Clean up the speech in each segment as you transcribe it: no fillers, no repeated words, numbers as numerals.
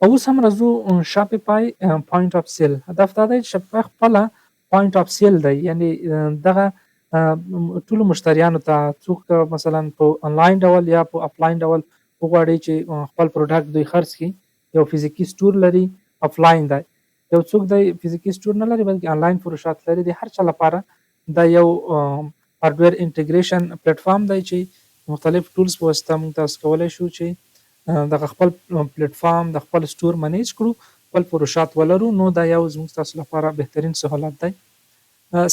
او اوس هم راځو شاپیفای پوینټ اف سیل. هدف دا دی چې شاپیفای خپله پوینټ اف سیل دی، یعنی دغه ټولو مشتریانو ته څوک مثلا په انلاین ډول یا په افلاین ډول وغواړي چې خپل پروډکټ دوی خرڅ کړي، یو فزیکي سټور لري، افلاین دی. یو څوک دی فزیکي سټور نه لري بلکې انلاین فروشات لري، د هر چا لپاره دا یو هارډویر انټیګریشن پلیټ فارم دی چې مختلف ټولز په واسطه موږ تاسو کولی شو چې دغه خپل پلیټ فارم د خپل سټور منیج کړو، خپل فروشات ولرو. نو دا یو زموږ تاسو لپاره بهترین سهولت دی.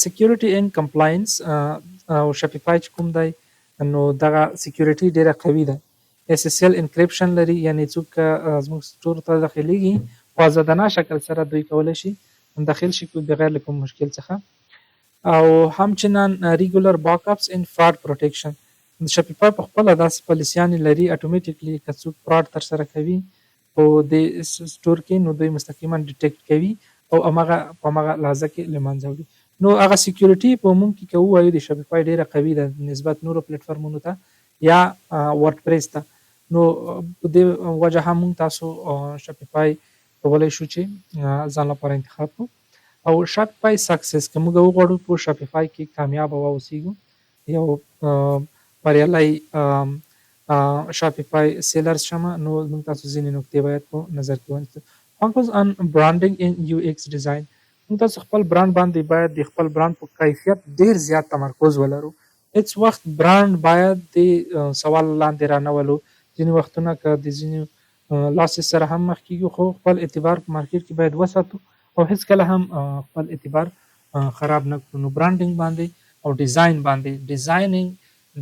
سکیورټي اینډ کمپلاینس او شاپیفای چې کوم دی نو دغه سکیورټي ډیره قوي ده. اس اس ال انکریپشن لري، یعنی څوک زموږ سټور ته داخليږي په آزادانه شکل سره دوی کولی شي داخل شي بغیر له کوم مشکل څخه. او همچنان ریګولر باک اپس ان فراډ پروټیکشن. د شاپیفای په خپله داسې پالیسیانې لري اټومیټیکلی که څوک فراډ ترسره کوي په دې سټور کې نو دوی مستقیما ډیټیکټ کوي او همغه په همغه لحظه کې له منځه وړي. نو هغه سکیورټي په عموم کې که ووایو د شاپیفای ډیره قوي ده نسبت نورو پلیټ فارمونو ته یا ورډ پریس ته. نو په دې وجه هم موږ تاسو شاپیفای کولی شو چې ځان لپاره انتخاب کړو. او شاپیفای سکسس که موږ وغواړو په شاپیفای کې کامیاب واوسیږو، یو بریالی شاپیفای سیلرز شمه، نو موږ تاسو ځینې نکتې باید په نظر کې ونیسو. فوکس آن برانډینګ ان یو ایکس ډیزاین. موږ تاسو خپل برانډ باندې باید د خپل برانډ په کیفیت ډیر زیات تمرکز ولرو. هیڅ وخت برانډ باید د سوال لاندې رانولو. ځینې وختونه که د ځینې لاسز سره هم مخ کیږو خو خپل اعتبار په مارکیټ کې باید وساتو او هیڅکله هم خپل اعتبار خراب نه کړو. نو برانډینګ باندې او ډیزاین باندې، ډیزاینینګ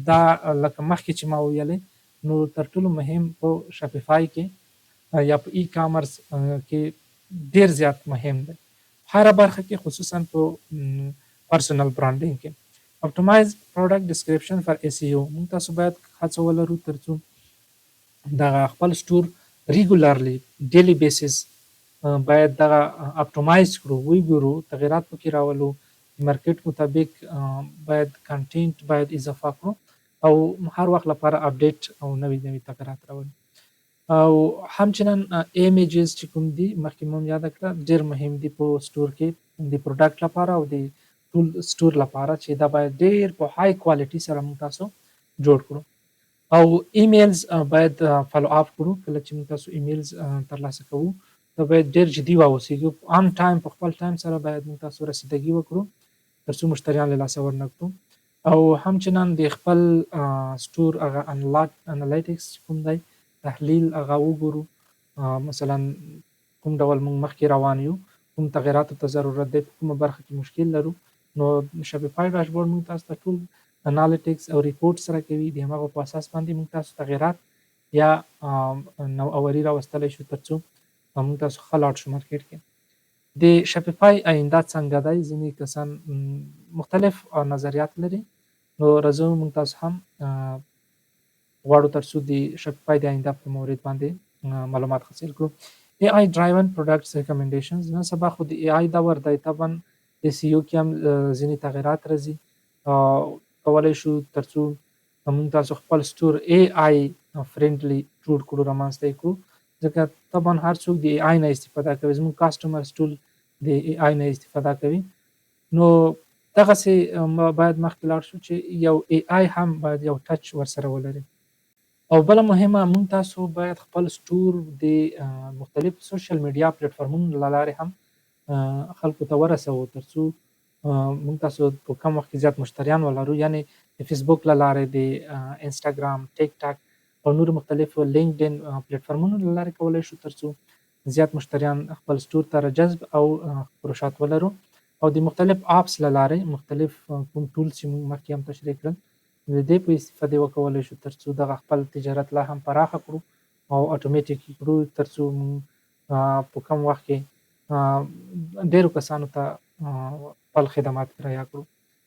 دا لکه مخکې چې ما ویلې نو تر ټولو مهم په شاپیفای کې یا په ای کامرس کې ډیر زیات مهم دی. هر برخه کې خصوصا په پرسونل برانډینګ کې. اپټیمایز پروډکټ ډسکرپشن فار اس ای او. موږ تاسو باید هڅه ولرو ترڅو دغه خپل سټور ریګولرلی ډیلی بیسس باید دغه اپټیمایز کړو، وګورو، تغیرات پکې راولو، د مارکیټ مطابق باید کنټینټ باید اضافه کړو او هر وخت لپاره اپډیټ او نوي نوي تغیرات راولو. او همچنان ایمیجز چې کوم دي مخکې مو یاد کړه ډیر مهم دي په سټور کې د پروډکټ لپاره او د ټول سټور لپاره چې دا باید ډیر په های کوالټي سره موږ تاسو جوړ کړو. او ایمیلز باید فالو اپ کړو. کله چې موږ تاسو ایمیلز ترلاسه کوو دا باید ډیر جدي واوسیږو، آن ټایم په خپل ټایم سره باید موږ تاسو رسیدګي وکړو ترڅو مشتریان له لاسه ورنکړو. او همچنان د خپل سټور هغه انالیټکس کوم دی تحلیل هغه وګورو، مثلا کوم ډول موږ مخکې روان یو، کوم تغیراتو ته ضرورت دی، په کومه برخه کې مشکل لرو. نو شاپیفای ډاشبورډ موږ تاسو ته ټول انالیټکس او ریپورټ سره کوي. د همغه په اساس باندې موږ تاسو تغیرات یا نوآوري راوستلی شو ترڅو موږ تاسو ښه لاړ شو مارکیټ کې. د شاپیفای آینده څنګه دی؟ ځینې کسان مختلف نظریات لري. نو راځو موږ تاسو هم غواړو ترڅو د شاپیفای د آینده په مورد باندې معلومات حاصل کړو. ای آی ډرایون پروډکټس ریکمنډیشنز. نن سبا خو د ای آی دور دی، طبعا د سی او کې هم ځینې تغیرات راځي. کولی شو ترڅو موږ تاسو خپل سټور ای آی فرندلی جوړ کړو، رامنځته یې کړو، ځکه طبعا هر څوک د ای آی نه استفاده کوي. زموږ کاسټمرز ټول د ای آی نه استفاده کوي. نو دغسې باید مخکې لاړ شو چې یو ای آی هم باید یو ټچ ورسره ولري. او بله مهمه موږ تاسو باید خپل سټور د مختلف سوشل میډیا پلیټ فارمونو له لارې هم خلکو ته ورسوو ترڅو موږ تاسو په کم وخت کې زیات مشتریان ولرو. یعنی د فیسبوک له لارې، د انسټاګرام، ټیک ټاک او نور مختلفو لینکډین پلیټ فارمونو له لارې کولی شو ترڅو زیات مشتریان خپل سټور ته راجذب او فروشات ولرو. او د مختلف اپس له لارې مختلف کوم ټولز چې موږ مخکې هم تشریح کړل د دې په استفادې وکولی شو ترڅو دغه خپل تجارت لا هم پراخه کړو او اټومیټیک یې کړو ترڅو موږ په کم وخت کې ډیرو کسانو ته خپل خدمات کرایه کړو.